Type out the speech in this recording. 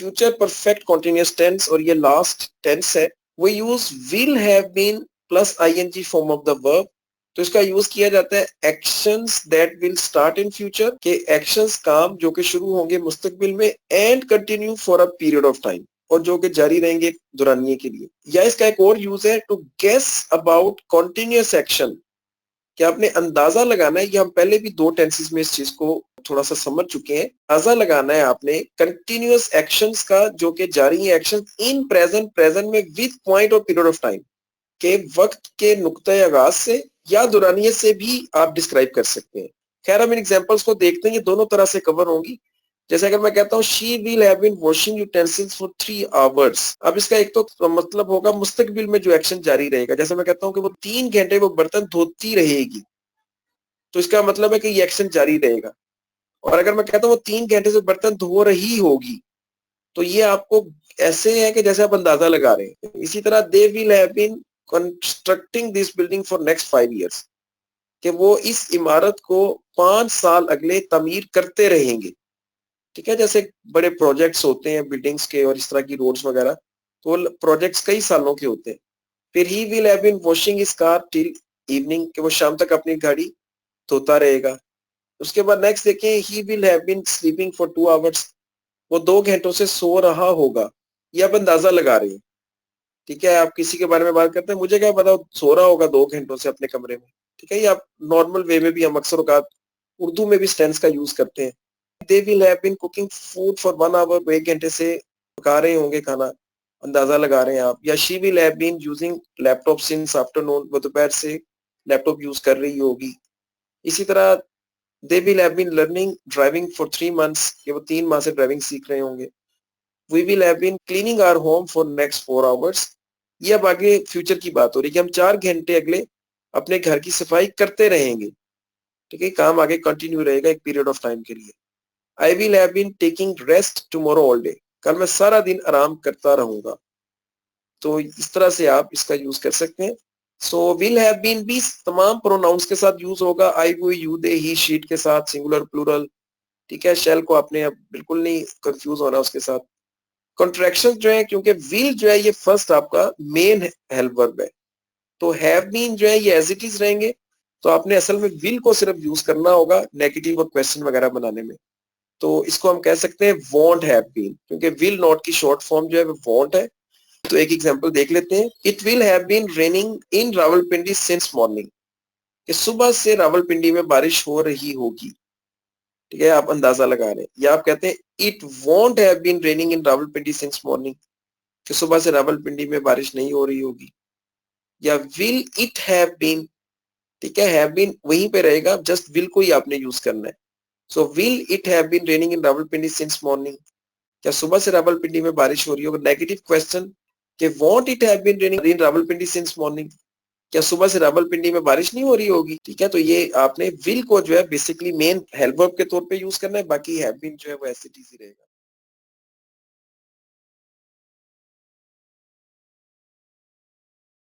Future perfect continuous tense और ये last tense है, वो use will have been plus ING form of the verb. तो इसका यूज किया जाता है actions that will start in future, के एक्शंस काम जो कि शुरू होंगे मुस्तकबिल में, and continue for a period of time, और जो कि जारी रहेंगे दुरानिये के लिए। या इसका एक और यूज है to guess about continuous action, कि आपने अंदाजा लगाना है। ये हम पहले भी 2 टेंसेस में इस चीज को थोड़ा सा समझ चुके हैं। अंदाजा लगाना है आपने कंटिन्यूअस एक्शंस का जो कि जारी है एक्शन इन प्रेजेंट, प्रेजेंट में विद पॉइंट और पीरियड ऑफ टाइम, के वक्त के नुक्ते आगाज से या दुरानिये से भी आप डिस्क्राइब कर सकते हैं। खैर हम इन एग्जांपल्स को देखते हैं, ये दोनों तरह से कवर होंगी। जैसे अगर मैं कहता हूँ she will have been washing utensils for 3 hours, अब इसका एक तो मतलब होगा मुस्तकबिल में जो एक्शन जारी रहेगा। जैसे मैं कहता हूँ कि वो 3 घंटे वो बर्तन धोती रहेगी, तो इसका मतलब है कि ये एक्शन जारी रहेगा। और अगर मैं कहता हूँ वो 3 घंटे से बर्तन धो रही होगी, तो ये आपको ऐसे है कि जैसे आप अंदाजा लगा रहे हैं। इसी तरह they will have been constructing this building for next 5 years, कि वो इस इमारत को 5 साल अगले तमीर करते रहेंगे। ठीक है, जैसे बड़े प्रोजेक्ट्स होते हैं बिल्डिंग्स के और इस तरह की रोड्स वगैरह, तो प्रोजेक्ट्स कई सालों के होते हैं। फिर he will have been washing his car till evening, कि वो शाम तक अपनी गाड़ी धोता रहेगा। उसके बाद नेक्स्ट देखें, he will have been sleeping for 2 hours, वो 2 घंटों से सो रहा होगा। ये आप अंदाजा लगा रहे हैं। ठीक है, आप किसी के बारे में बात करते हैं, मुझे क्या पता सो रहा होगा 2 घंटों से अपने कमरे में। ठीक है, ये आप नॉर्मल वे में भी हम अक्सर औकात उर्दू में भी इस टेंस का यूज करते हैं। They will have been cooking food for 1 hour, वो 1 घंटे से पका रहे होंगे खाना, अंदाजा लगा रहे हैं आप। या she will have been using laptop since afternoon, वो दोपहर से लैपटॉप यूज कर रही होगी। इसी तरह they will have been learning driving for 3 months, कि वो 3 माह से ड्राइविंग सीख रहे होंगे। We will have been cleaning our home for next 4 hours, ये अब आगे फ्यूचर की बात हो रही है कि हम 4 घंटे अगले अपने घर की सफाई करते रहेंगे। ठीक है, काम आगे कंटिन्यू रहेगा एक पीरियड ऑफ टाइम के लिए। I will have been taking rest tomorrow all day, कल मैं सारा दिन आराम करता रहूंगा। तो इस तरह से आप इसका यूज कर सकते हैं। सो विल हैव बीन भी तमाम प्रोनाउंस के साथ यूज होगा, आई, वो, यू, दे, ही, शीट के साथ, सिंगुलर, प्लूरल। ठीक है, शेल को आपने अब बिल्कुल नहीं कंफ्यूज होना उसके साथ। कॉन्ट्रैक्शन जो है, क्योंकि विल जो है ये फर्स्ट आपका मेन हेल्प वर्ब है, तो हैव बीन जो है ये एज इट इज रहेंगे। तो आपने असल में विल को सिर्फ यूज करना होगा नेगेटिव और क्वेश्चन वगैरह बनाने में। तो इसको हम कह सकते हैं वॉन्ट हैव बीन, क्योंकि विल नॉट की शॉर्ट फॉर्म जो है वो वॉन्ट है। तो एक एग्जांपल देख लेते हैं। It will have been raining in Rawalpindi since morning, कि सुबह से रावलपिंडी में बारिश हो रही होगी। ठीक है, आप अंदाजा लगा रहे हैं। या आप कहते हैं it won't have been raining in Rawalpindi since morning, कि सुबह से रावलपिंडी में बारिश नहीं हो रही होगी। या विल इट हैव बीन, ठीक है, हैव बीन वहीं पे रहेगा, जस्ट विल को ही आपने यूज करना है। So will it have been raining in Rawalpindi since morning, क्या सुबह से रावलपिंडी में बारिश हो रही होगी। नेगेटिव क्वेश्चन कि won't it have been raining in Rawalpindi since morning, क्या सुबह से रावलपिंडी में बारिश नहीं हो रही होगी। ठीक है, तो ये आपने विल को जो है बेसिकली मेन हेल्प वर्ब के तौर पे यूज करना है, बाकी हैव बीन जो है वो ऐसे ही रहेगा।